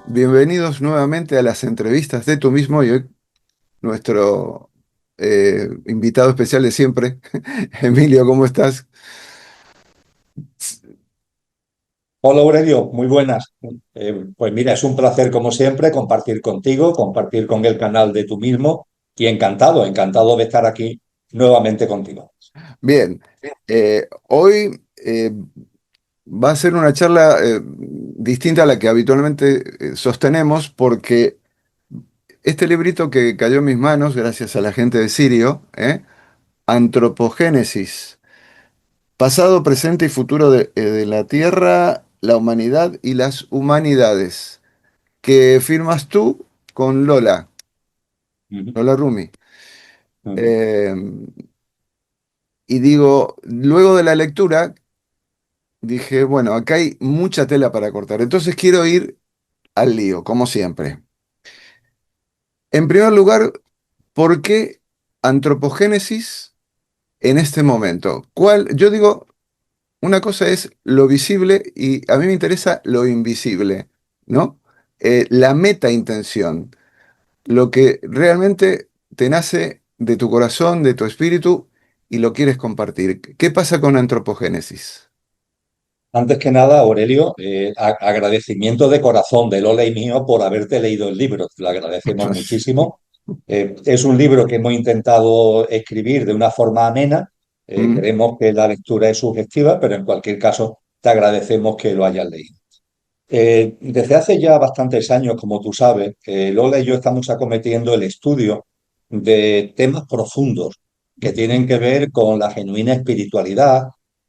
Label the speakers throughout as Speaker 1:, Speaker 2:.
Speaker 1: Bienvenidos nuevamente a las entrevistas de Tú Mismo y hoy nuestro invitado especial de siempre, Emilio, ¿cómo estás?
Speaker 2: Hola Aurelio, muy buenas. Pues mira, es un placer como siempre compartir contigo, compartir con el canal de Tú Mismo y encantado de estar aquí nuevamente contigo.
Speaker 1: Bien, hoy va a ser una charla distinta a la que habitualmente sostenemos porque este librito que cayó en mis manos, gracias a la gente de Sirio, Antropogénesis, pasado, presente y futuro de la Tierra, la humanidad y las humanidades, que firmas tú con
Speaker 2: Ujú,
Speaker 1: Lola Rumi.
Speaker 2: ujú.
Speaker 1: Eh, y digo, luego de la lectura, dije, bueno, acá hay mucha tela para cortar, entonces quiero ir al lío, como siempre. En primer lugar, ¿por qué antropogénesis en este momento? ¿Cuál? Yo digo, una cosa es lo visible y a mí me interesa lo invisible, ¿no? La meta intención. Lo que realmente te nace de tu corazón, de tu espíritu y lo quieres compartir. ¿Qué pasa con antropogénesis?
Speaker 2: Antes que nada, Aurelio, agradecimiento de corazón de Lola y mío por haberte leído el libro. Te lo agradecemos muchísimo. Es un libro que hemos intentado escribir de una forma amena.
Speaker 1: Mm,
Speaker 2: Creemos que la lectura es subjetiva, pero en cualquier caso te agradecemos que lo hayas leído. Desde hace ya bastantes años, como tú sabes, Lola y yo estamos acometiendo el estudio de temas profundos que tienen que ver con la genuina espiritualidad,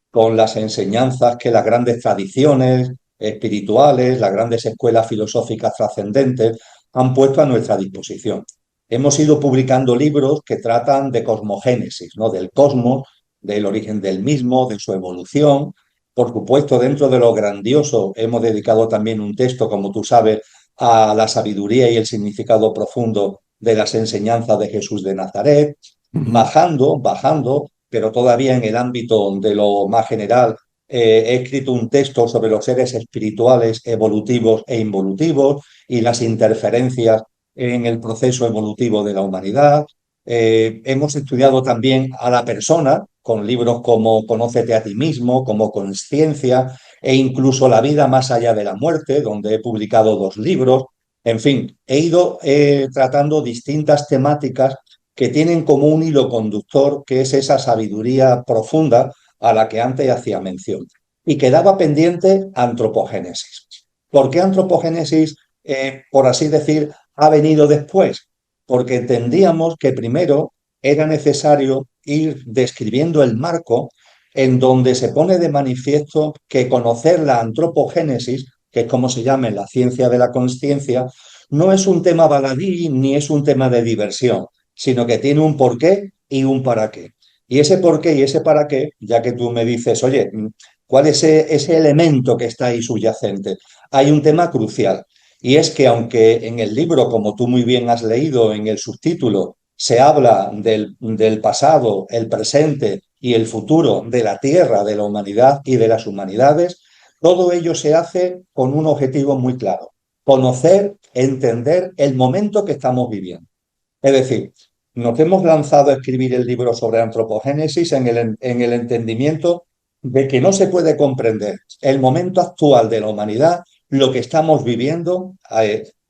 Speaker 2: con las enseñanzas que las grandes tradiciones espirituales, las grandes escuelas filosóficas trascendentes han puesto a nuestra disposición. Hemos ido publicando libros que tratan de cosmogénesis, ¿no? Del cosmos, del origen del mismo, de su evolución. Por supuesto, dentro de lo grandioso, hemos dedicado también un texto, como tú sabes, a la sabiduría y el significado profundo de las enseñanzas de Jesús de Nazaret,
Speaker 1: ujú,
Speaker 2: bajando, pero todavía en el ámbito de lo más general, he escrito un texto sobre los seres espirituales evolutivos e involutivos y las interferencias en el proceso evolutivo de la humanidad. Hemos estudiado también a la persona con libros como Conócete a ti mismo, como Consciencia e incluso La vida más allá de la muerte, donde he publicado dos libros. En fin, he ido tratando distintas temáticas que tienen como un hilo conductor, que es esa sabiduría profunda a la que antes hacía mención. Y quedaba pendiente antropogénesis. ¿Por qué antropogénesis, por así decir, ha venido después? Porque entendíamos que primero era necesario ir describiendo el marco en donde se pone de manifiesto que conocer la antropogénesis, que es como se llama en la ciencia de la consciencia, no es un tema baladí ni es un tema de diversión, sino que tiene un porqué y un para qué. Y ese porqué y ese para qué, ya que tú me dices, oye, ¿cuál es ese elemento que está ahí subyacente? Hay un tema crucial. Y es que aunque en el libro, como tú muy bien has leído en el subtítulo, se habla del pasado, el presente y el futuro de la Tierra, de la humanidad y de las humanidades, todo ello se hace con un objetivo muy claro: conocer, entender el momento que estamos viviendo. Es decir, nos hemos lanzado a escribir el libro sobre antropogénesis en el entendimiento de que no se puede comprender el momento actual de la humanidad, lo que estamos viviendo,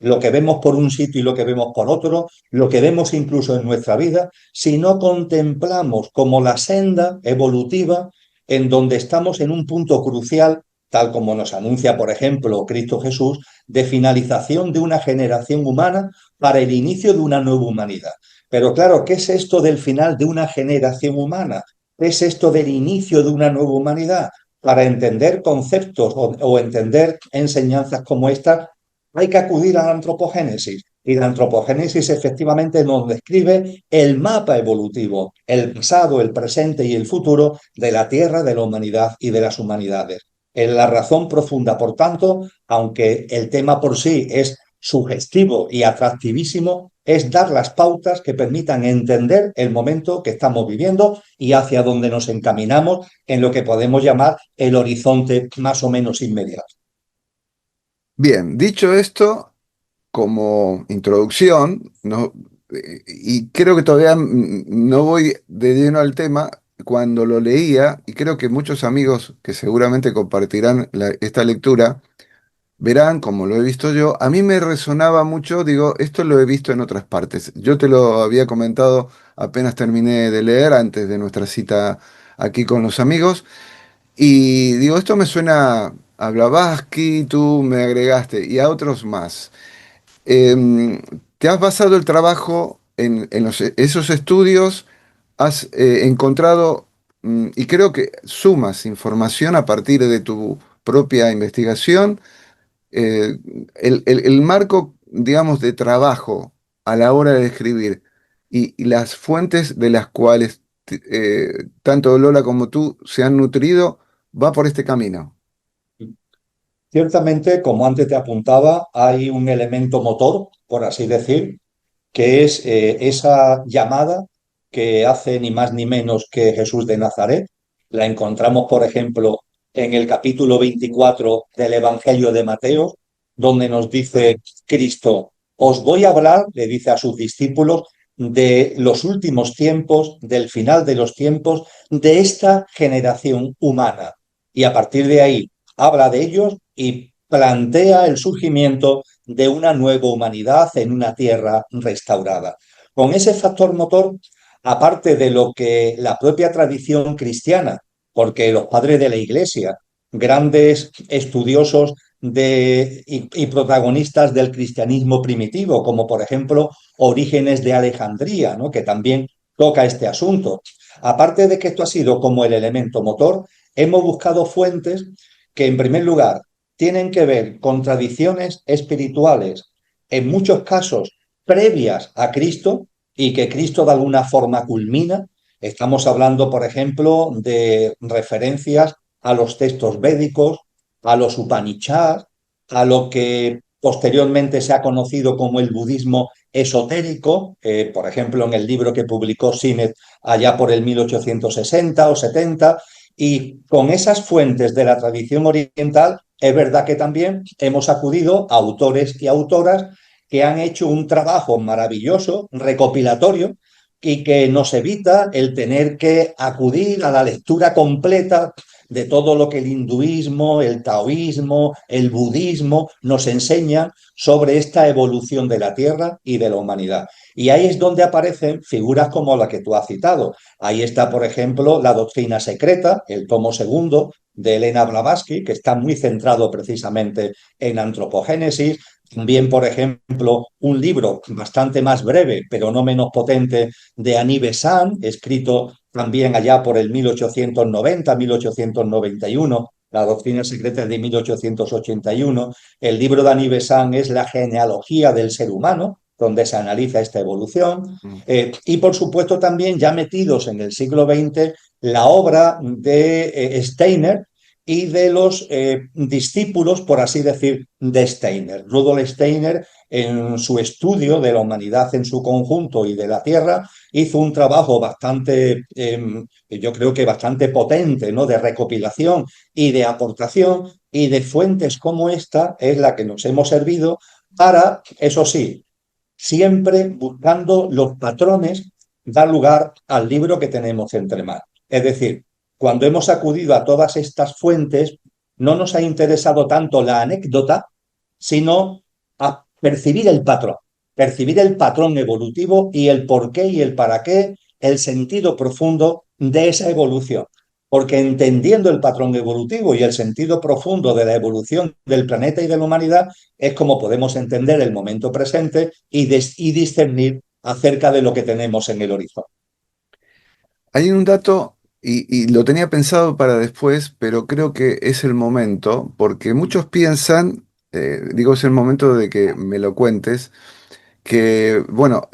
Speaker 2: lo que vemos por un sitio y lo que vemos por otro, lo que vemos incluso en nuestra vida, si no contemplamos como la senda evolutiva en donde estamos en un punto crucial, tal como nos anuncia, por ejemplo, Cristo Jesús, de finalización de una generación humana para el inicio de una nueva humanidad. Pero claro, ¿qué es esto del final de una generación humana? ¿Qué es esto del inicio de una nueva humanidad? Para entender conceptos o entender enseñanzas como esta, hay que acudir a la antropogénesis. Y la antropogénesis efectivamente nos describe el mapa evolutivo, el pasado, el presente y el futuro de la Tierra, de la humanidad y de las humanidades. En la razón profunda, por tanto, aunque el tema por sí es sugestivo y atractivísimo, es dar las pautas que permitan entender el momento que estamos viviendo y hacia dónde nos encaminamos en lo que podemos llamar el horizonte más o menos inmediato.
Speaker 1: bien, dicho esto, como introducción, ¿no? Y creo que todavía no voy de lleno al tema. Cuando lo leía, y creo que muchos amigos que seguramente compartirán esta lectura, verán, como lo he visto yo, a mí me resonaba mucho, digo, esto lo he visto en otras partes. Yo te lo había comentado apenas terminé de leer antes de nuestra cita aquí con los amigos, y digo, esto me suena a Blavatsky, tú me agregaste, y a otros más. ¿Te has basado el trabajo en esos estudios? ¿Has encontrado, y creo que sumas información a partir de tu propia investigación? eh, el marco, digamos, de trabajo a la hora de escribir y las fuentes de las cuales tanto Lola como tú se han nutrido, va por este camino.
Speaker 2: Ciertamente, como antes te apuntaba, hay un elemento motor, por así decir, que es esa llamada que hace ni más ni menos que Jesús de Nazaret. La encontramos, por ejemplo, en el capítulo 24 del Evangelio de Mateo, donde nos dice Cristo, os voy a hablar, le dice a sus discípulos, de los últimos tiempos, del final de los tiempos, de esta generación humana. Y a partir de ahí habla de ellos y plantea el surgimiento de una nueva humanidad en una tierra restaurada. Con ese factor motor, aparte de lo que la propia tradición cristiana, porque los padres de la Iglesia, grandes estudiosos y protagonistas del cristianismo primitivo, como por ejemplo Orígenes de Alejandría, ¿no? Que también toca este asunto. Aparte de que esto ha sido como el elemento motor, hemos buscado fuentes que, en primer lugar, tienen que ver con tradiciones espirituales, en muchos casos previas a Cristo y que Cristo de alguna forma culmina. Estamos hablando, por ejemplo, de referencias a los textos védicos, a los Upanishads, a lo que posteriormente se ha conocido como el budismo esotérico, por ejemplo, en el libro que publicó Sinet allá por el 1860 o 70, y con esas fuentes de la tradición oriental, es verdad que también hemos acudido a autores y autoras que han hecho un trabajo maravilloso, recopilatorio, y que nos evita el tener que acudir a la lectura completa de todo lo que el hinduismo, el taoísmo, el budismo nos enseñan sobre esta evolución de la Tierra y de la humanidad. Y ahí es donde aparecen figuras como la que tú has citado. Ahí está, por ejemplo, La doctrina secreta, el tomo segundo de Elena Blavatsky, que está muy centrado precisamente en antropogénesis. También, por ejemplo, un libro bastante más breve, pero no menos potente, de Annie Besant, escrito también allá por el 1890-1891, La doctrina secreta de 1881. El libro de Annie Besant es La genealogía del ser humano, donde se analiza esta evolución.
Speaker 1: Mm.
Speaker 2: Y por supuesto también ya metidos en el siglo XX, la obra de Steiner y de los discípulos, por así decir, de Steiner. Rudolf Steiner, en su estudio de la humanidad en su conjunto y de la Tierra, hizo un trabajo bastante, yo creo que bastante potente, ¿no? De recopilación y de aportación, y de fuentes como esta es la que nos hemos servido para, eso sí, siempre buscando los patrones, da lugar al libro que tenemos entre manos. Es decir, cuando hemos acudido a todas estas fuentes, no nos ha interesado tanto la anécdota, sino a percibir el patrón evolutivo y el por qué y el para qué, el sentido profundo de esa evolución. Porque entendiendo el patrón evolutivo y el sentido profundo de la evolución del planeta y de la humanidad, es como podemos entender el momento presente y discernir acerca de lo que tenemos en el horizonte.
Speaker 1: Hay un dato, y lo tenía pensado para después, pero creo que es el momento, porque muchos piensan, digo, es el momento de que me lo cuentes, que, bueno,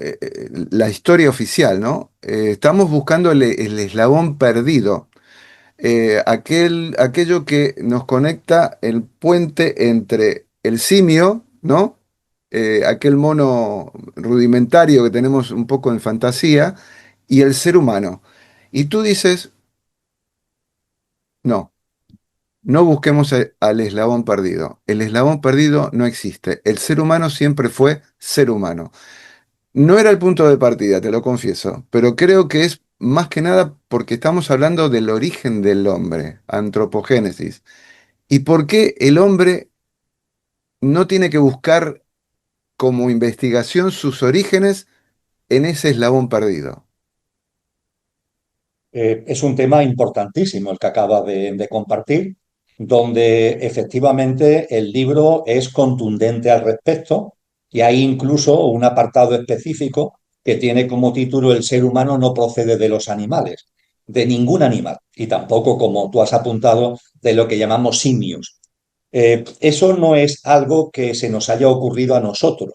Speaker 1: la historia oficial, ¿no? Estamos buscando el eslabón perdido, aquello que nos conecta el puente entre el simio, ¿no? Aquel mono rudimentario que tenemos un poco en fantasía, y el ser humano. Y tú dices, no. No busquemos al eslabón perdido. El eslabón perdido no existe. El ser humano siempre fue ser humano. No era el punto de partida, te lo confieso, pero creo que es más que nada porque estamos hablando del origen del hombre, antropogénesis, y por qué el hombre no tiene que buscar como investigación sus orígenes en ese eslabón perdido.
Speaker 2: Es un tema importantísimo el que acaba de compartir, donde efectivamente el libro es contundente al respecto y hay incluso un apartado específico que tiene como título El ser humano no procede de los animales, de ningún animal, y tampoco, como tú has apuntado, de lo que llamamos simios. Eso no es algo que se nos haya ocurrido a nosotros.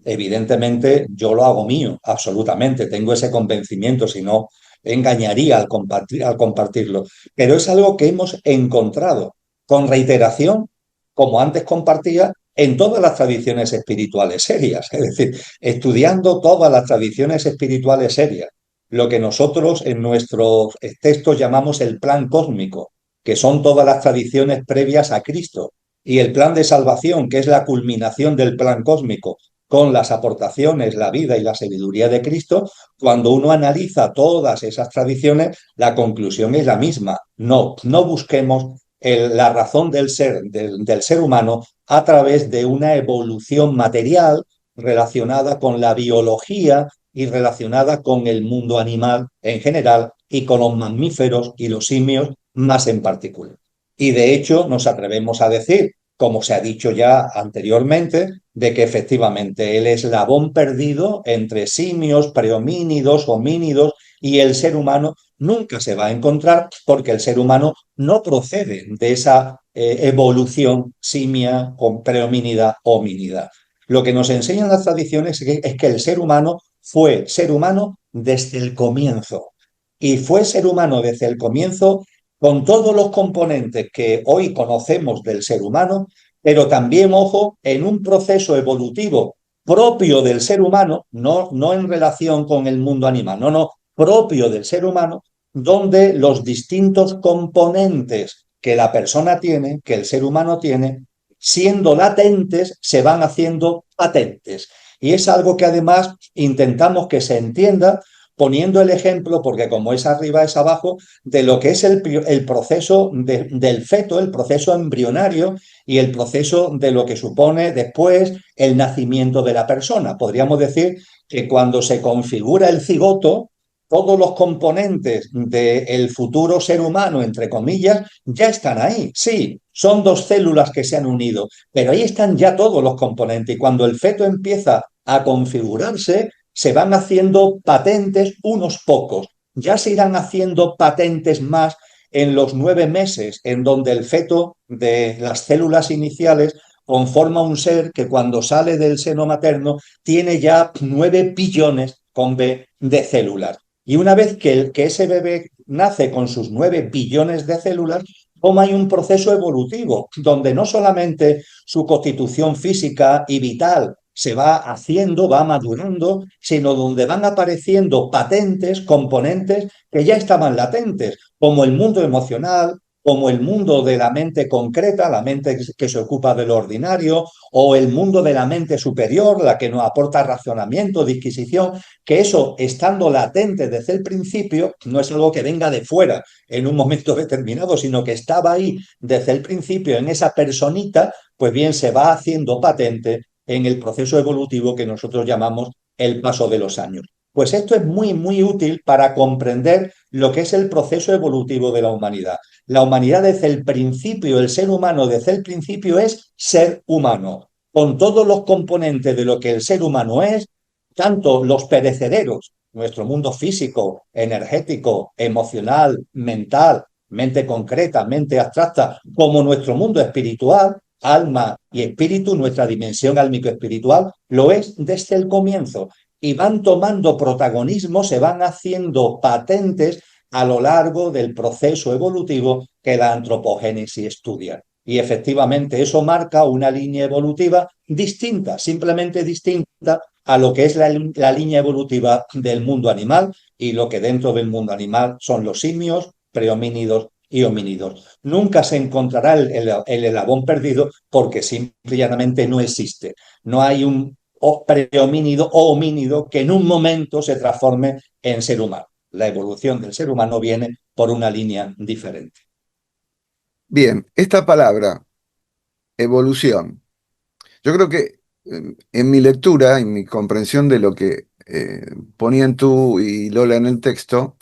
Speaker 2: Evidentemente, yo lo hago mío, absolutamente. Tengo ese convencimiento, si no, engañaría al compartirlo. Pero es algo que hemos encontrado con reiteración, como antes compartía, en todas las tradiciones espirituales serias. Es decir, estudiando todas las tradiciones espirituales serias. Lo que nosotros en nuestros textos llamamos el plan cósmico, que son todas las tradiciones previas a Cristo, y el plan de salvación, que es la culminación del plan cósmico, con las aportaciones, la vida y la sabiduría de Cristo, cuando uno analiza todas esas tradiciones, la conclusión es la misma. No, no busquemos la razón del ser humano a través de una evolución material relacionada con la biología y relacionada con el mundo animal en general y con los mamíferos y los simios más en particular. Y de hecho nos atrevemos a decir, como se ha dicho ya anteriormente, de que efectivamente el eslabón perdido entre simios, prehomínidos, homínidos y el ser humano nunca se va a encontrar porque el ser humano no procede de esa evolución simia, prehomínida, homínida. Lo que nos enseñan las tradiciones es que el ser humano fue ser humano desde el comienzo. Y fue ser humano desde el comienzo con todos los componentes que hoy conocemos del ser humano, pero también, ojo, en un proceso evolutivo propio del ser humano, no en relación con el mundo animal, no, propio del ser humano, donde los distintos componentes que la persona tiene, que el ser humano tiene, siendo latentes, se van haciendo patentes. Y es algo que además intentamos que se entienda poniendo el ejemplo, porque como es arriba es abajo, de lo que es el proceso del feto, el proceso embrionario y el proceso de lo que supone después el nacimiento de la persona. Podríamos decir que cuando se configura el cigoto, todos los componentes del futuro ser humano, entre comillas, ya están ahí. Sí, son dos células que se han unido, pero ahí están ya todos los componentes. Y cuando el feto empieza a configurarse, se van haciendo patentes unos pocos. Ya se irán haciendo patentes más en los 9 meses, en donde el feto de las células iniciales conforma un ser que cuando sale del seno materno tiene ya 9 billones con B de células. Y una vez que ese bebé nace con sus 9 billones de células, como hay un proceso evolutivo, donde no solamente su constitución física y vital se va haciendo, va madurando, sino donde van apareciendo patentes, componentes que ya estaban latentes, como el mundo emocional, como el mundo de la mente concreta, la mente que se ocupa de lo ordinario, o el mundo de la mente superior, la que nos aporta razonamiento, disquisición, que eso, estando latente desde el principio, no es algo que venga de fuera en un momento determinado, sino que estaba ahí desde el principio en esa personita, pues bien, se va haciendo patente en el proceso evolutivo que nosotros llamamos el paso de los años. Pues esto es muy, muy útil para comprender lo que es el proceso evolutivo de la humanidad. La humanidad desde el principio, el ser humano desde el principio es ser humano, con todos los componentes de lo que el ser humano es, tanto los perecederos, nuestro mundo físico, energético, emocional, mental, mente concreta, mente abstracta, como nuestro mundo espiritual, alma y espíritu, nuestra dimensión álmico-espiritual, lo es desde el comienzo. Y van tomando protagonismo, se van haciendo patentes a lo largo del proceso evolutivo que la antropogénesis estudia. Y efectivamente eso marca una línea evolutiva distinta, simplemente distinta a lo que es la línea evolutiva del mundo animal y lo que dentro del mundo animal son los simios, prehomínidos y homínidos. Nunca se encontrará el eslabón perdido porque simple y llanamente no existe. No hay un prehomínido o homínido que en un momento se transforme en ser humano. La evolución del ser humano viene por una línea diferente.
Speaker 1: Bien, esta palabra, evolución, yo creo que en mi lectura, en mi comprensión de lo que ponían tú y Lola en el texto,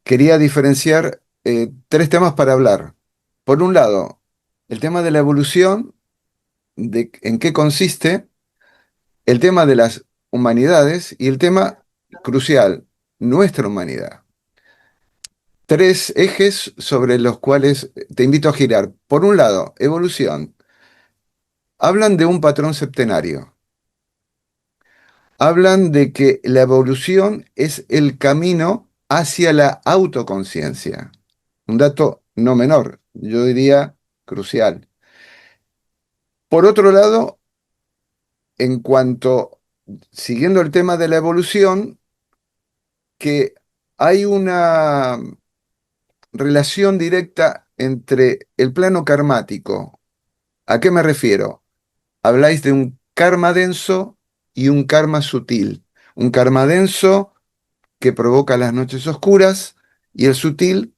Speaker 1: quería diferenciar tres temas para hablar. Por un lado, el tema de la evolución, de en qué consiste, el tema de las humanidades y el tema crucial, nuestra humanidad. Tres ejes sobre los cuales te invito a girar. Por un lado, evolución. Hablan de un patrón septenario. Hablan de que la evolución es el camino hacia la autoconciencia. Un dato no menor, yo diría crucial. Por otro lado, en cuanto, siguiendo el tema de la evolución, que hay una relación directa entre el plano karmático. ¿A qué me refiero? Habláis de un karma denso y un karma sutil. Un karma denso que provoca las noches oscuras y el sutil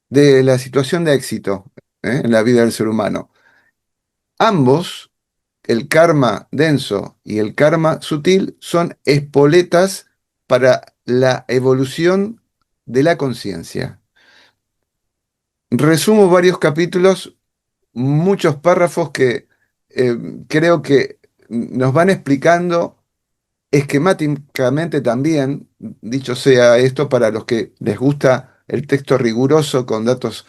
Speaker 1: de la situación de éxito, en la vida del ser humano. Ambos, el karma denso y el karma sutil, son espoletas para la evolución de la conciencia. Resumo varios capítulos, muchos párrafos que eh, creo que nos van explicando esquemáticamente también, dicho sea esto, para los que les gusta el texto riguroso con datos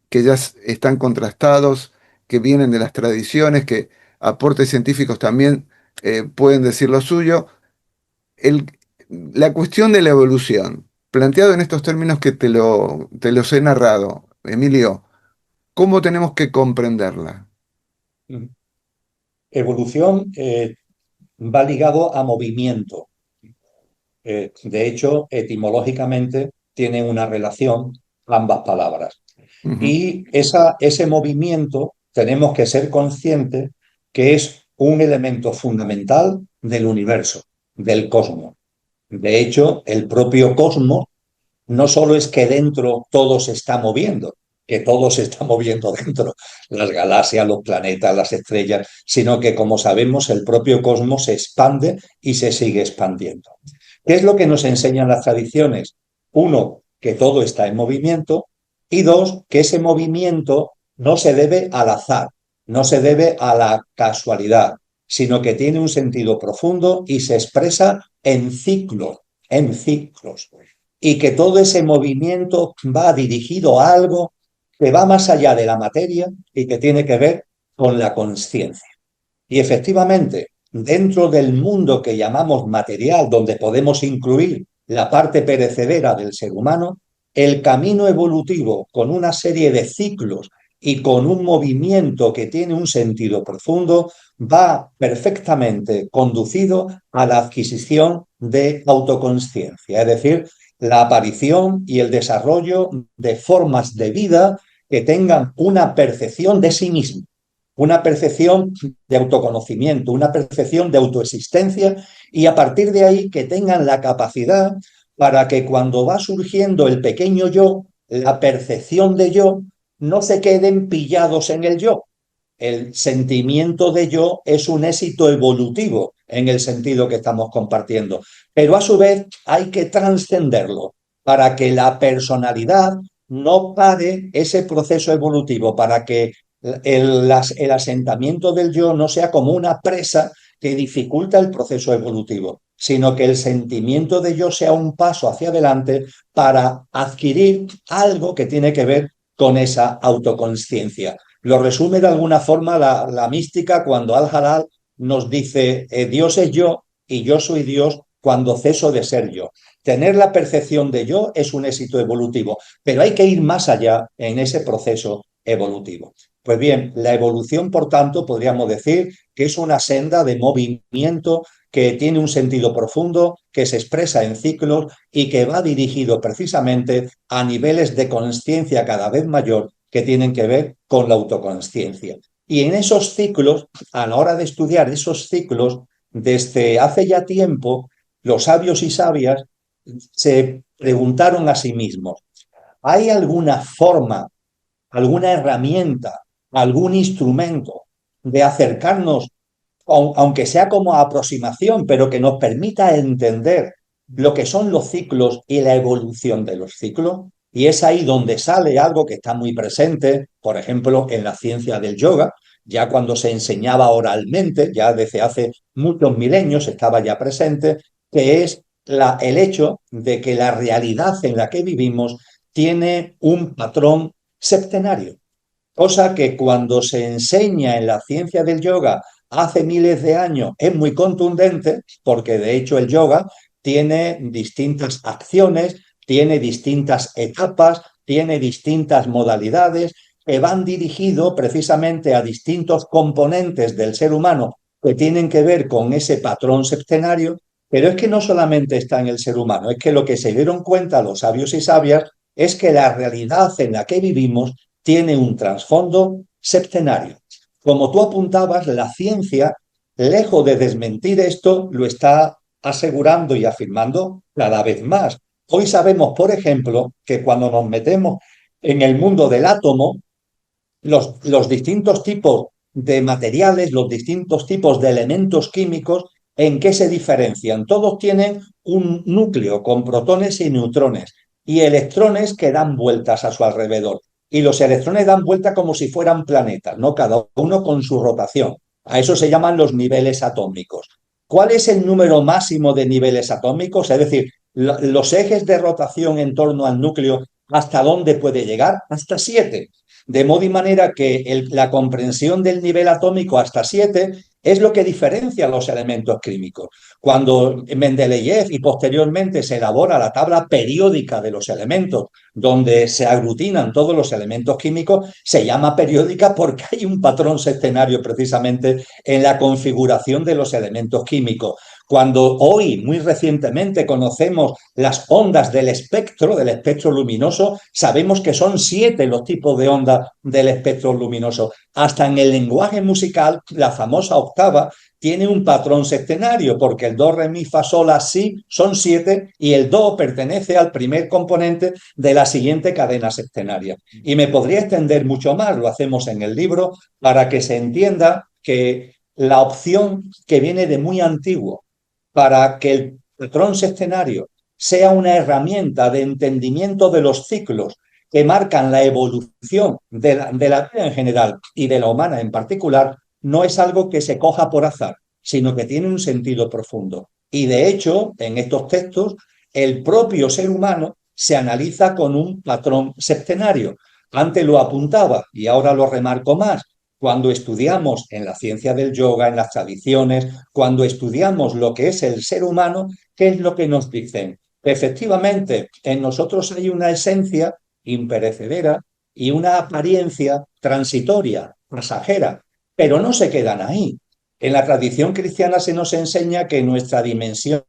Speaker 1: que ya están contrastados, que vienen de las tradiciones, que aportes científicos también pueden decir lo suyo. El- la cuestión de la evolución, planteado en estos términos que te los he narrado, Emilio, ¿cómo tenemos que comprenderla?
Speaker 2: Evolución va ligado a movimiento. De hecho, etimológicamente tienen una relación ambas palabras.
Speaker 1: Ujú.
Speaker 2: Y ese movimiento tenemos que ser conscientes que es un elemento fundamental del universo, del cosmos. De hecho, el propio cosmos no solo es que dentro todo se está moviendo, que todo se está moviendo dentro, las galaxias, los planetas, las estrellas, sino que, como sabemos, el propio cosmos se expande y se sigue expandiendo. ¿Qué es lo que nos enseñan las tradiciones? Uno, que todo está en movimiento y dos, que ese movimiento no se debe al azar, no se debe a la casualidad, sino que tiene un sentido profundo y se expresa en ciclos, y que todo ese movimiento va dirigido a algo que va más allá de la materia y que tiene que ver con la conciencia. Y efectivamente, dentro del mundo que llamamos material, donde podemos incluir la parte perecedera del ser humano, el camino evolutivo con una serie de ciclos y con un movimiento que tiene un sentido profundo, va perfectamente conducido a la adquisición de autoconsciencia, es decir, la aparición y el desarrollo de formas de vida que tengan una percepción de sí mismo, una percepción de autoconocimiento, una percepción de autoexistencia y a partir de ahí que tengan la capacidad para que cuando va surgiendo el pequeño yo, la percepción de yo, no se queden pillados en el yo. El sentimiento de yo es un éxito evolutivo en el sentido que estamos compartiendo, pero a su vez hay que trascenderlo para que la personalidad no pare ese proceso evolutivo, para que el asentamiento del yo no sea como una presa que dificulta el proceso evolutivo, sino que el sentimiento de yo sea un paso hacia adelante para adquirir algo que tiene que ver con esa autoconsciencia. Lo resume de alguna forma la mística cuando Al-Halal nos dice, Dios es yo y yo soy Dios cuando ceso de ser yo. Tener la percepción de yo es un éxito evolutivo, pero hay que ir más allá en ese proceso evolutivo. Pues bien, la evolución, por tanto, podríamos decir que es una senda de movimiento que tiene un sentido profundo, que se expresa en ciclos y que va dirigido precisamente a niveles de conciencia cada vez mayor que tienen que ver con la autoconsciencia. Y en esos ciclos, a la hora de estudiar esos ciclos, desde hace ya tiempo, los sabios y sabias se preguntaron a sí mismos, ¿hay alguna forma, alguna herramienta, algún instrumento de acercarnos, aunque sea como aproximación, pero que nos permita entender lo que son los ciclos y la evolución de los ciclos? Y es ahí donde sale algo que está muy presente, por ejemplo, en la ciencia del yoga, ya cuando se enseñaba oralmente, ya desde hace muchos milenios estaba ya presente, que es el hecho de que la realidad en la que vivimos tiene un patrón septenario. Cosa que cuando se enseña en la ciencia del yoga hace miles de años es muy contundente, porque de hecho el yoga tiene distintas acciones, tiene distintas etapas, tiene distintas modalidades que van dirigidos precisamente a distintos componentes del ser humano que tienen que ver con ese patrón septenario, pero es que no solamente está en el ser humano, es que lo que se dieron cuenta los sabios y sabias es que la realidad en la que vivimos tiene un trasfondo septenario. Como tú apuntabas, la ciencia, lejos de desmentir esto, lo está asegurando y afirmando cada vez más. Hoy sabemos, por ejemplo, que cuando nos metemos en el mundo del átomo, los distintos tipos de materiales, los distintos tipos de elementos químicos, ¿en qué se diferencian? Todos tienen un núcleo con protones y neutrones y electrones que dan vueltas a su alrededor. Y los electrones dan vuelta como si fueran planetas, ¿no? Cada uno con su rotación. A eso se llaman los niveles atómicos. ¿Cuál es el número máximo de niveles atómicos? Es decir, los ejes de rotación en torno al núcleo, ¿hasta dónde puede llegar? Hasta 7. De modo y manera que la comprensión del nivel atómico hasta 7 es lo que diferencia los elementos químicos. Cuando Mendeleev y posteriormente se elabora la tabla periódica de los elementos, donde se aglutinan todos los elementos químicos, se llama periódica porque hay un patrón septenario precisamente en la configuración de los elementos químicos. Cuando hoy, muy recientemente, conocemos las ondas del espectro luminoso, sabemos que son 7 los tipos de ondas del espectro luminoso. Hasta en el lenguaje musical, la famosa octava tiene un patrón septenario, porque el do, re, mi, fa, sol, la, si son 7 y el do pertenece al primer componente de la siguiente cadena septenaria. Y me podría extender mucho más, lo hacemos en el libro, para que se entienda que la opción que viene de muy antiguo para que el patrón sextenario sea una herramienta de entendimiento de los ciclos que marcan la evolución de la vida en general y de la humana en particular, no es algo que se coja por azar, sino que tiene un sentido profundo. Y de hecho, en estos textos, el propio ser humano se analiza con un patrón septenario. Antes lo apuntaba y ahora lo remarco más. Cuando estudiamos en la ciencia del yoga, en las tradiciones, cuando estudiamos lo que es el ser humano, ¿qué es lo que nos dicen? Efectivamente, en nosotros hay una esencia imperecedera y una apariencia transitoria, pasajera, pero no se quedan ahí. En la tradición cristiana se nos enseña que en nuestra dimensión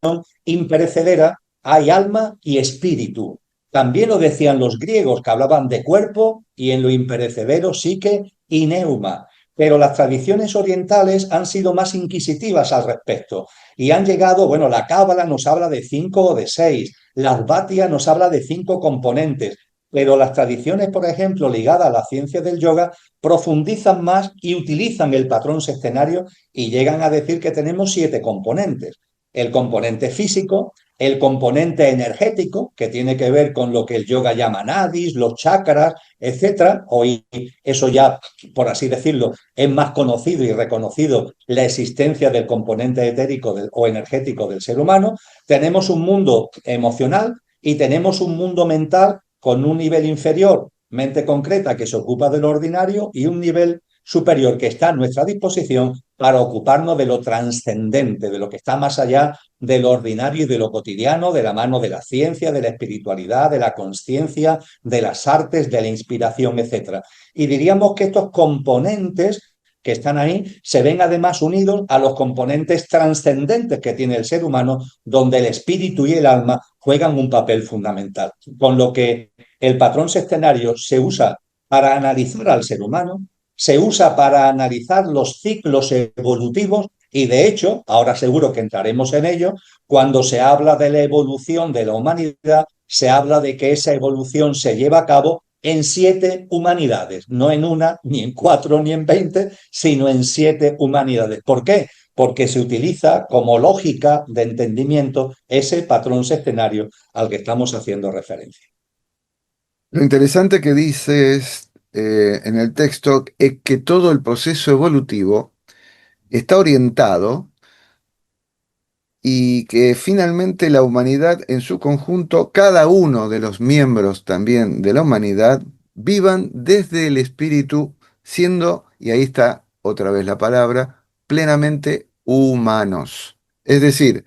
Speaker 2: imperecedera hay alma y espíritu. También lo decían los griegos, que hablaban de cuerpo y en lo imperecedero psique y neuma. Pero las tradiciones orientales han sido más inquisitivas al respecto y han llegado, bueno, la cábala nos habla de 5 o de 6, la advaita nos habla de 5 componentes, pero las tradiciones, por ejemplo, ligadas a la ciencia del yoga, profundizan más y utilizan el patrón sextenario y llegan a decir que tenemos 7 componentes. El componente físico, el componente energético, que tiene que ver con lo que el yoga llama nadis, los chakras, etcétera. Hoy eso ya, por así decirlo, es más conocido y reconocido la existencia del componente etérico o energético del ser humano. Tenemos un mundo emocional y tenemos un mundo mental con un nivel inferior, mente concreta, que se ocupa de lo ordinario, y un nivel superior que está a nuestra disposición para ocuparnos de lo trascendente, de lo que está más allá de lo ordinario y de lo cotidiano, de la mano de la ciencia, de la espiritualidad, de la conciencia, de las artes, de la inspiración, etcétera. Y diríamos que estos componentes que están ahí se ven además unidos a los componentes trascendentes que tiene el ser humano, donde el espíritu y el alma juegan un papel fundamental. Con lo que el patrón sextenario se usa para analizar al ser humano, se usa para analizar los ciclos evolutivos y de hecho, ahora seguro que entraremos en ello, cuando se habla de la evolución de la humanidad, se habla de que esa evolución se lleva a cabo en 7 humanidades, no en una, ni en 4, ni en 20, sino en 7 humanidades. ¿Por qué? Porque se utiliza como lógica de entendimiento ese patrón sextenario al que estamos haciendo referencia.
Speaker 1: Lo interesante que dices en el texto es que todo el proceso evolutivo está orientado y que finalmente la humanidad en su conjunto, cada uno de los miembros también de la humanidad, vivan desde el espíritu, siendo, y ahí está otra vez la palabra, plenamente humanos. Es decir,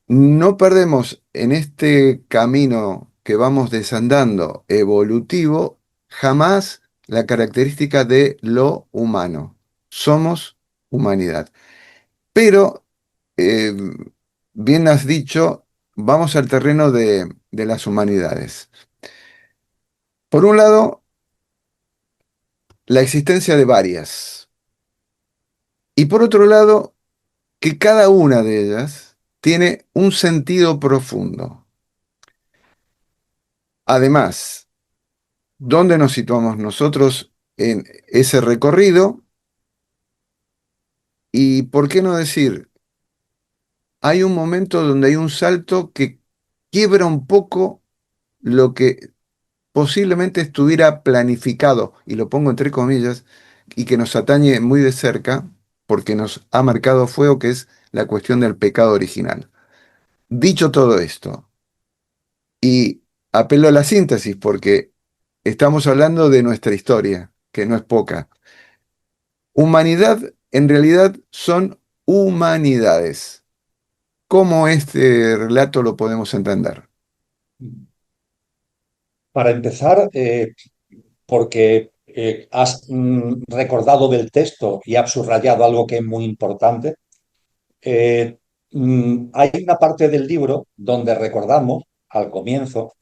Speaker 1: no perdemos en este camino que vamos desandando evolutivo jamás la característica de lo humano. Somos humanidad. Pero, eh, bien has dicho, vamos al terreno de las humanidades. Por un lado, la existencia de varias. Y por otro lado, que cada una de ellas tiene un sentido profundo. Además, ¿dónde nos situamos nosotros en ese recorrido? Y por qué no decir, hay un momento donde hay un salto que quiebra un poco lo que posiblemente estuviera planificado, y lo pongo entre comillas, y que nos atañe muy de cerca, porque nos ha marcado fuego, que es la cuestión del pecado original. Dicho todo esto, y apelo a la síntesis, porque estamos hablando de nuestra historia, que no es poca. Humanidad, en realidad, son humanidades. ¿Cómo este relato lo podemos entender?
Speaker 2: Para empezar, porque has recordado del texto y has subrayado algo que es muy importante, eh, hay una parte del libro donde recordamos al comienzo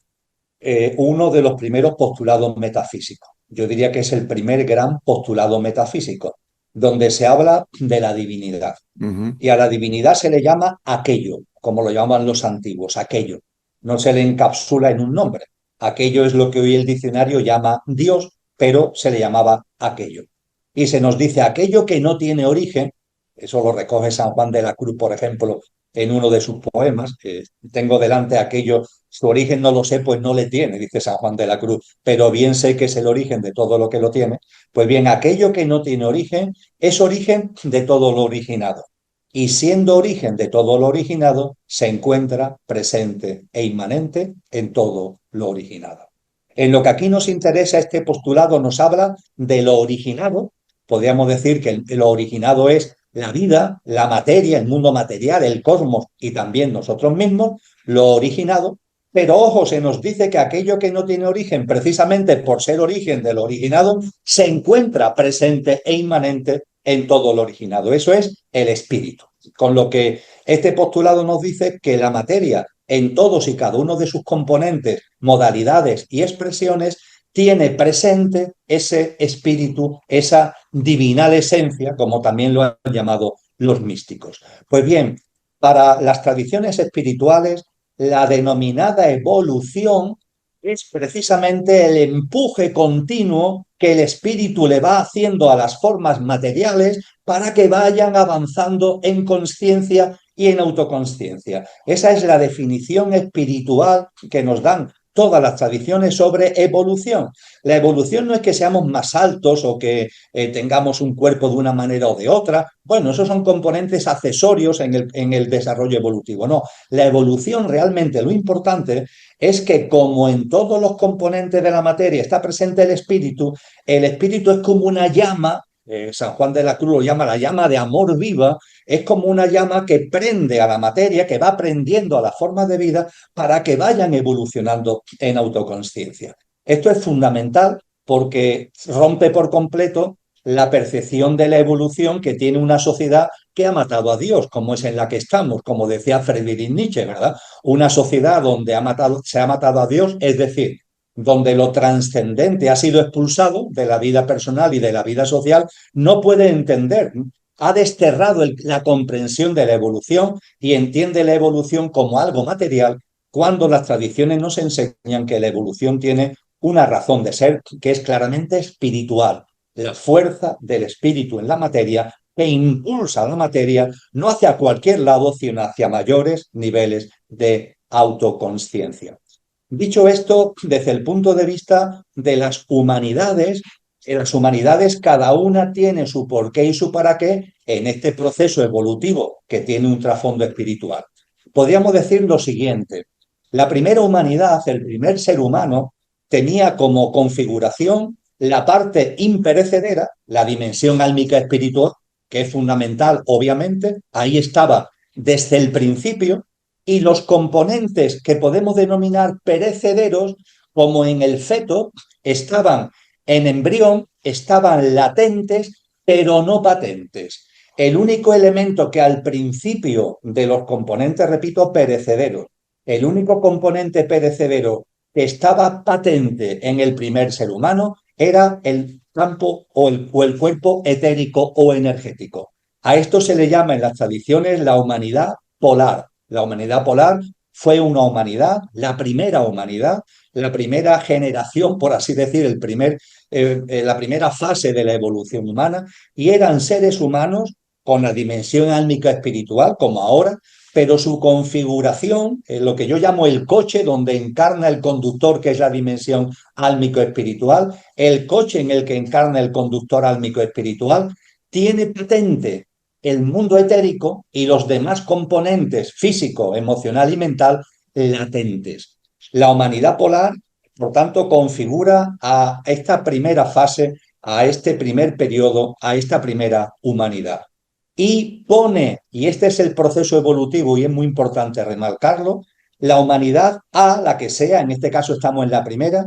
Speaker 2: uno de los primeros postulados metafísicos. Yo diría que es el primer gran postulado metafísico, donde se habla de la divinidad.
Speaker 1: Ujú.
Speaker 2: Y a la divinidad se le llama aquello, como lo llaman los antiguos, aquello. No se le encapsula en un nombre. Aquello es lo que hoy el diccionario llama Dios, pero se le llamaba aquello. Y se nos dice aquello que no tiene origen, eso lo recoge San Juan de la Cruz, por ejemplo, en uno de sus poemas, que tengo delante aquello, su origen no lo sé, pues no le tiene, dice San Juan de la Cruz, pero bien sé que es el origen de todo lo que lo tiene. Pues bien, aquello que no tiene origen es origen de todo lo originado y siendo origen de todo lo originado, se encuentra presente e inmanente en todo lo originado. En lo que aquí nos interesa, este postulado nos habla de lo originado. Podríamos decir que lo originado es la vida, la materia, el mundo material, el cosmos y también nosotros mismos, lo originado. Pero ojo, se nos dice que aquello que no tiene origen, precisamente por ser origen de lo originado, se encuentra presente e inmanente en todo lo originado. Eso es el espíritu. Con lo que este postulado nos dice que la materia, en todos y cada uno de sus componentes, modalidades y expresiones, tiene presente ese espíritu, esa divinal esencia, como también lo han llamado los místicos. Pues bien, para las tradiciones espirituales, la denominada evolución es precisamente el empuje continuo que el espíritu le va haciendo a las formas materiales para que vayan avanzando en conciencia y en autoconsciencia. Esa es la definición espiritual que nos dan todas las tradiciones sobre evolución. La evolución no es que seamos más altos o que tengamos un cuerpo de una manera o de otra. Bueno, esos son componentes accesorios en el desarrollo evolutivo. No, la evolución realmente lo importante es que como en todos los componentes de la materia está presente el espíritu es como una llama, San Juan de la Cruz lo llama la llama de amor viva, es como una llama que prende a la materia, que va prendiendo a las formas de vida para que vayan evolucionando en autoconsciencia. Esto es fundamental porque rompe por completo la percepción de la evolución que tiene una sociedad que ha matado a Dios, como es en la que estamos, como decía Friedrich Nietzsche, ¿verdad? Una sociedad donde se ha matado a Dios, es decir, donde lo trascendente ha sido expulsado de la vida personal y de la vida social, no puede entender, ha desterrado la comprensión de la evolución y entiende la evolución como algo material cuando las tradiciones nos enseñan que la evolución tiene una razón de ser que es claramente espiritual, la fuerza del espíritu en la materia que impulsa a la materia no hacia cualquier lado, sino hacia mayores niveles de autoconsciencia. Dicho esto, desde el punto de vista de las humanidades, en las humanidades cada una tiene su porqué y su para qué en este proceso evolutivo que tiene un trasfondo espiritual. Podríamos decir lo siguiente, la primera humanidad, el primer ser humano, tenía como configuración la parte imperecedera, la dimensión álmica espiritual, que es fundamental, obviamente, ahí estaba desde el principio, y los componentes que podemos denominar perecederos, como en el feto, estaban en embrión, estaban latentes, pero no patentes. El único elemento que al principio de los componentes, repito, perecederos, el único componente perecedero que estaba patente en el primer ser humano era el campo o el cuerpo etérico o energético. A esto se le llama en las tradiciones la humanidad polar. La humanidad polar fue una humanidad, la primera generación, por así decir, la primera fase de la evolución humana, y eran seres humanos con la dimensión álmica espiritual, como ahora, pero su configuración, lo que yo llamo el coche, donde encarna el conductor, que es la dimensión álmico-espiritual, el coche en el que encarna el conductor álmico-espiritual, tiene patente el mundo etérico y los demás componentes físico, emocional y mental latentes. La humanidad polar, por tanto, configura a esta primera fase, a este primer periodo, a esta primera humanidad. Y pone, y este es el proceso evolutivo y es muy importante remarcarlo, la humanidad A, la que sea, en este caso estamos en la primera,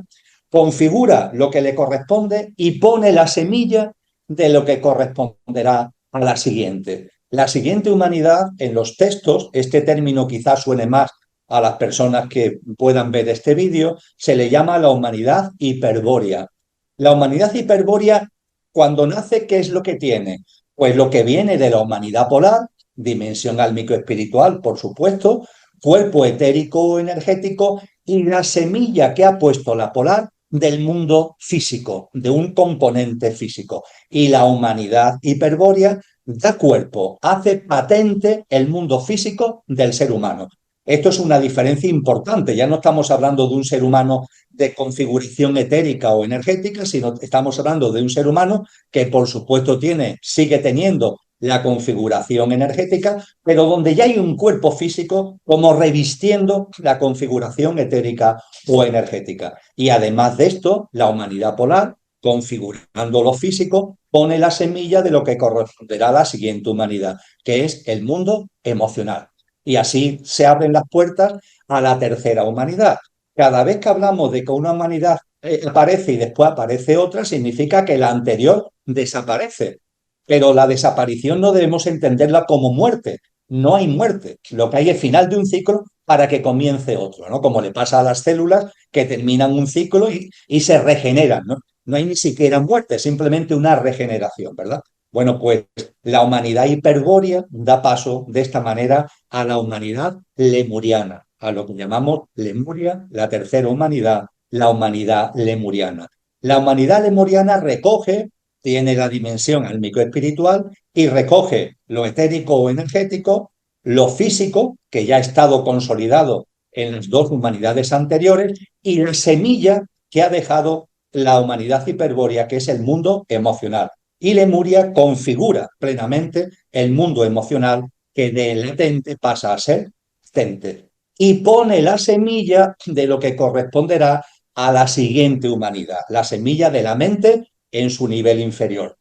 Speaker 2: configura lo que le corresponde y pone la semilla de lo que corresponderá a la siguiente. La siguiente humanidad, en los textos, este término quizás suene más a las personas que puedan ver este vídeo, se le llama la humanidad hiperbórea. La humanidad hiperbórea, cuando nace, ¿qué es lo que tiene? Pues lo que viene de la humanidad polar, dimensión álmico-espiritual, por supuesto, cuerpo etérico o energético y la semilla que ha puesto la polar del mundo físico, de un componente físico. Y la humanidad hiperbórea da cuerpo, hace patente el mundo físico del ser humano. Esto es una diferencia importante. Ya no estamos hablando de un ser humano de configuración etérica o energética, sino estamos hablando de un ser humano que, por supuesto, sigue teniendo la configuración energética, pero donde ya hay un cuerpo físico como revistiendo la configuración etérica o energética. Y además de esto, la humanidad polar, configurando lo físico, pone la semilla de lo que corresponderá a la siguiente humanidad, que es el mundo emocional. Y así se abren las puertas a la tercera humanidad. Cada vez que hablamos de que una humanidad aparece y después aparece otra, significa que la anterior desaparece. Pero la desaparición no debemos entenderla como muerte. No hay muerte. Lo que hay es final de un ciclo para que comience otro, ¿no? Como le pasa a las células que terminan un ciclo y se regeneran, ¿no? No hay ni siquiera muerte, simplemente una regeneración, ¿verdad? Bueno, pues la humanidad hiperbórea da paso de esta manera a la humanidad lemuriana, a lo que llamamos Lemuria, la tercera humanidad, la humanidad lemuriana. La humanidad lemuriana recoge, tiene la dimensión álmico-espiritual y recoge lo etérico o energético, lo físico, que ya ha estado consolidado en las dos humanidades anteriores, y la semilla que ha dejado la humanidad hiperbórea, que es el mundo emocional. Y Lemuria configura plenamente el mundo emocional que de latente pasa a ser latente y pone la semilla de lo que corresponderá a la siguiente humanidad, la semilla de la mente en su nivel inferior,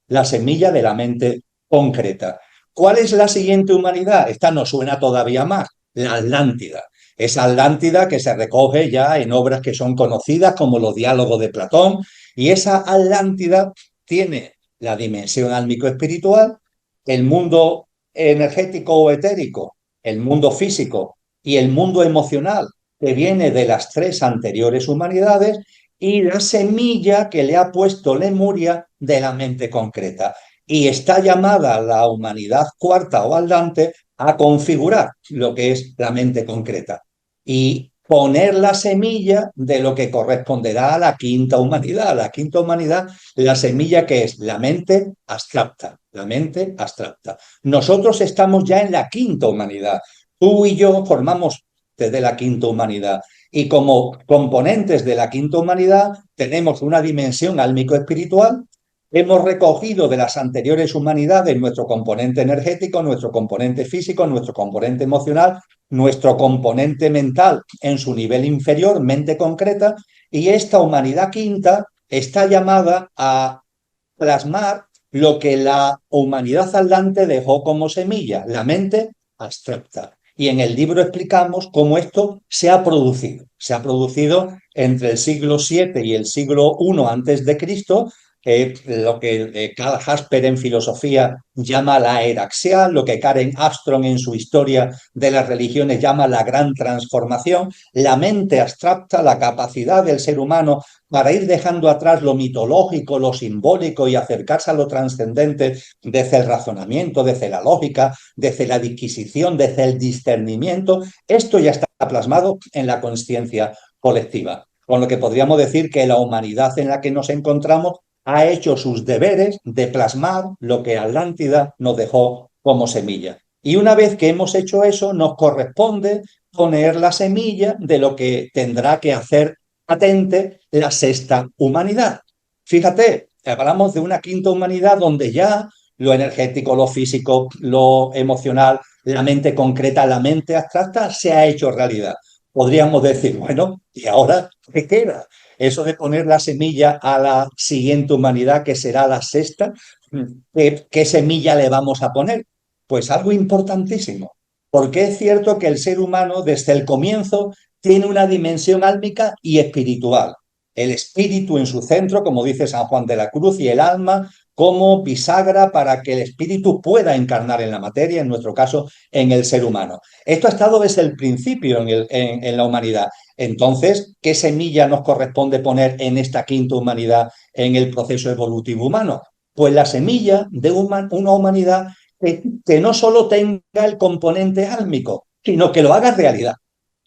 Speaker 2: la semilla de la mente concreta. ¿Cuál es la siguiente humanidad? Esta nos suena todavía más, la Atlántida. Esa Atlántida que se recoge ya en obras que son conocidas como los diálogos de Platón, y esa Atlántida tiene la dimensión álmico-espiritual, el mundo energético o etérico, el mundo físico y el mundo emocional, que viene de las tres anteriores humanidades, y la semilla que le ha puesto Lemuria de la mente concreta. Y está llamada la humanidad cuarta o aldante a configurar lo que es la mente concreta y poner la semilla de lo que corresponderá a la quinta humanidad. La quinta humanidad, la semilla que es la mente abstracta, la mente abstracta. Nosotros estamos ya en la quinta humanidad. Tú y yo formamos de la quinta humanidad. Y como componentes de la quinta humanidad tenemos una dimensión álmico-espiritual. Hemos recogido de las anteriores humanidades nuestro componente energético, nuestro componente físico, nuestro componente emocional, nuestro componente mental en su nivel inferior, mente concreta, y esta humanidad quinta está llamada a plasmar lo que la humanidad aldante dejó como semilla, la mente abstracta. Y en el libro explicamos cómo esto se ha producido. Se ha producido entre el siglo VII y el siglo I antes de Cristo, lo que Karl Jasper en filosofía llama la era axial, lo que Karen Armstrong en su historia de las religiones llama la gran transformación, la mente abstracta, la capacidad del ser humano para ir dejando atrás lo mitológico, lo simbólico y acercarse a lo trascendente desde el razonamiento, desde la lógica, desde la disquisición, desde el discernimiento. Esto ya está plasmado en la conciencia colectiva, con lo que podríamos decir que la humanidad en la que nos encontramos ha hecho sus deberes de plasmar lo que Atlántida nos dejó como semilla. Y una vez que hemos hecho eso, nos corresponde poner la semilla de lo que tendrá que hacer patente la sexta humanidad. Fíjate, hablamos de una quinta humanidad donde ya lo energético, lo físico, lo emocional, la mente concreta, la mente abstracta se ha hecho realidad. Podríamos decir, bueno, ¿y ahora qué queda? Eso de poner la semilla a la siguiente humanidad, que será la sexta, ¿qué semilla le vamos a poner? Pues algo importantísimo, porque es cierto que el ser humano desde el comienzo tiene una dimensión álmica y espiritual. El espíritu en su centro, como dice San Juan de la Cruz, y el alma como bisagra para que el espíritu pueda encarnar en la materia, en nuestro caso, en el ser humano. Esto ha estado desde el principio en la humanidad. Entonces, ¿qué semilla nos corresponde poner en esta quinta humanidad en el proceso evolutivo humano? Pues la semilla de una humanidad que no solo tenga el componente álmico, sino que lo haga realidad.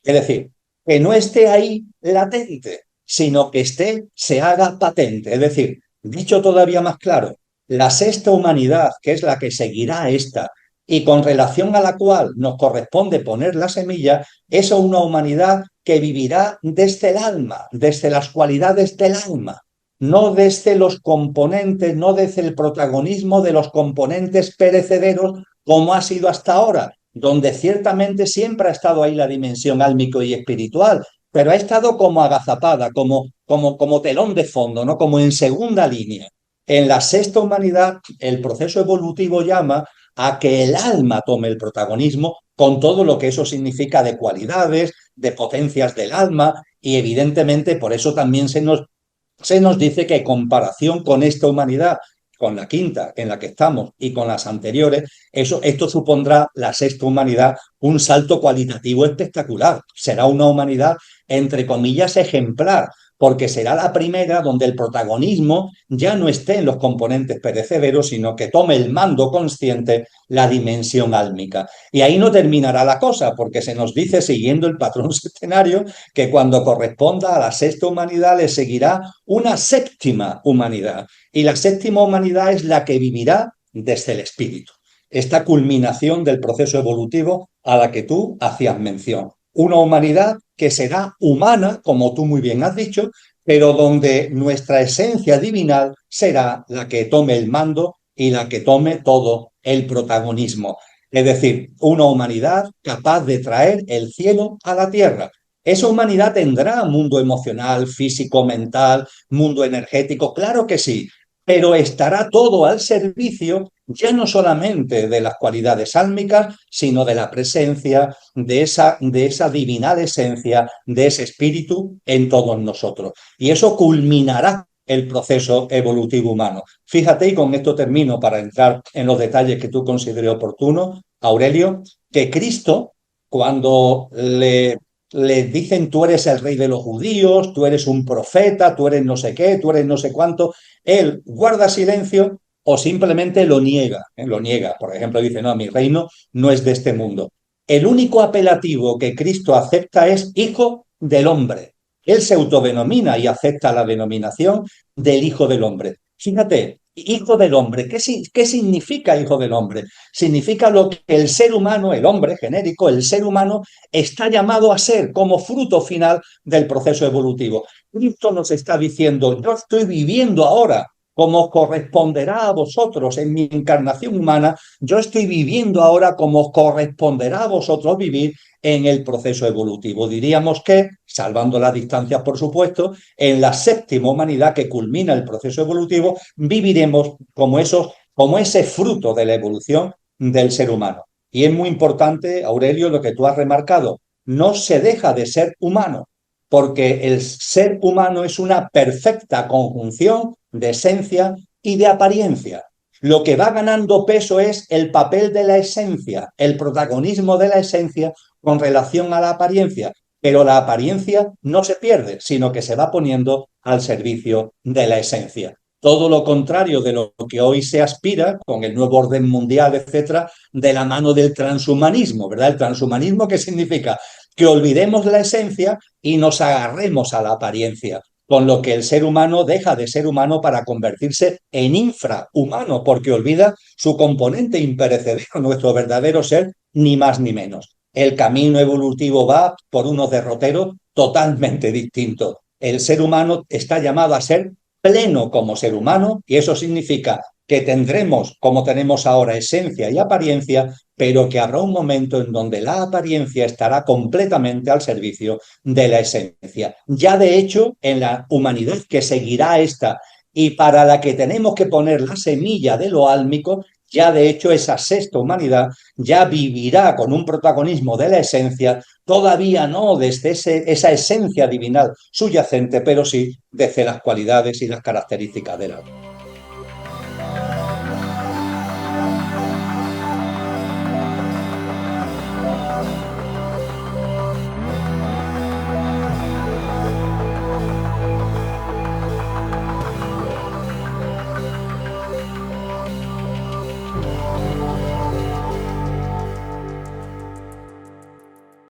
Speaker 2: Es decir, que no esté ahí latente, sino que esté, se haga patente. Es decir, dicho todavía más claro, la sexta humanidad, que es la que seguirá esta, y con relación a la cual nos corresponde poner la semilla, es una humanidad que vivirá desde el alma, desde las cualidades del alma, no desde los componentes, no desde el protagonismo de los componentes perecederos como ha sido hasta ahora, donde ciertamente siempre ha estado ahí la dimensión álmico y espiritual, pero ha estado como agazapada, como telón de fondo, ¿no? Como en segunda línea. En la sexta humanidad, el proceso evolutivo llama a que el alma tome el protagonismo con todo lo que eso significa de cualidades, de potencias del alma, y evidentemente por eso también se nos dice que en comparación con esta humanidad, con la quinta en la que estamos y con las anteriores, esto supondrá la sexta humanidad un salto cualitativo espectacular. Será una humanidad, entre comillas, ejemplar, porque será la primera donde el protagonismo ya no esté en los componentes perecederos, sino que tome el mando consciente la dimensión álmica. Y ahí no terminará la cosa, porque se nos dice, siguiendo el patrón septenario, que cuando corresponda a la sexta humanidad le seguirá una séptima humanidad. Y la séptima humanidad es la que vivirá desde el espíritu. Esta culminación del proceso evolutivo a la que tú hacías mención. Una humanidad que será humana, como tú muy bien has dicho, pero donde nuestra esencia divinal será la que tome el mando y la que tome todo el protagonismo. Es decir, una humanidad capaz de traer el cielo a la tierra. Esa humanidad tendrá mundo emocional, físico, mental, mundo energético, claro que sí, pero estará todo al servicio ya no solamente de las cualidades álmicas, sino de la presencia de esa divinal esencia, de ese espíritu en todos nosotros. Y eso culminará el proceso evolutivo humano. Fíjate, y con esto termino para entrar en los detalles que tú consideres oportuno, Aurelio, que Cristo, cuando le dicen tú eres el rey de los judíos, tú eres un profeta, tú eres no sé qué, tú eres no sé cuánto, él guarda silencio o simplemente lo niega, ¿eh? Lo niega. Por ejemplo, dice, no, mi reino no es de este mundo. El único apelativo que Cristo acepta es hijo del hombre. Él se autodenomina y acepta la denominación del hijo del hombre. Fíjate, hijo del hombre, ¿qué significa hijo del hombre? Significa lo que el ser humano, el hombre genérico, el ser humano está llamado a ser como fruto final del proceso evolutivo. Cristo nos está diciendo, yo estoy viviendo ahora como corresponderá a vosotros en mi encarnación humana, yo estoy viviendo ahora como corresponderá a vosotros vivir en el proceso evolutivo. Diríamos que, salvando las distancias, por supuesto, en la séptima humanidad que culmina el proceso evolutivo, viviremos como ese fruto de la evolución del ser humano. Y es muy importante, Aurelio, lo que tú has remarcado, no se deja de ser humano, porque el ser humano es una perfecta conjunción de esencia y de apariencia. Lo que va ganando peso es el papel de la esencia, el protagonismo de la esencia con relación a la apariencia, pero la apariencia no se pierde, sino que se va poniendo al servicio de la esencia. Todo lo contrario de lo que hoy se aspira con el nuevo orden mundial, etcétera, de la mano del transhumanismo, ¿verdad? El transhumanismo, ¿qué significa? Que olvidemos la esencia y nos agarremos a la apariencia, con lo que el ser humano deja de ser humano para convertirse en infrahumano, porque olvida su componente imperecedero, nuestro verdadero ser, ni más ni menos. El camino evolutivo va por unos derroteros totalmente distintos. El ser humano está llamado a ser pleno como ser humano y eso significa que tendremos, como tenemos ahora, esencia y apariencia, pero que habrá un momento en donde la apariencia estará completamente al servicio de la esencia. Ya de hecho, en la humanidad que seguirá esta y para la que tenemos que poner la semilla de lo álmico, ya de hecho esa sexta humanidad ya vivirá con un protagonismo de la esencia, todavía no desde esa esencia divinal subyacente, pero sí desde las cualidades y las características del alma.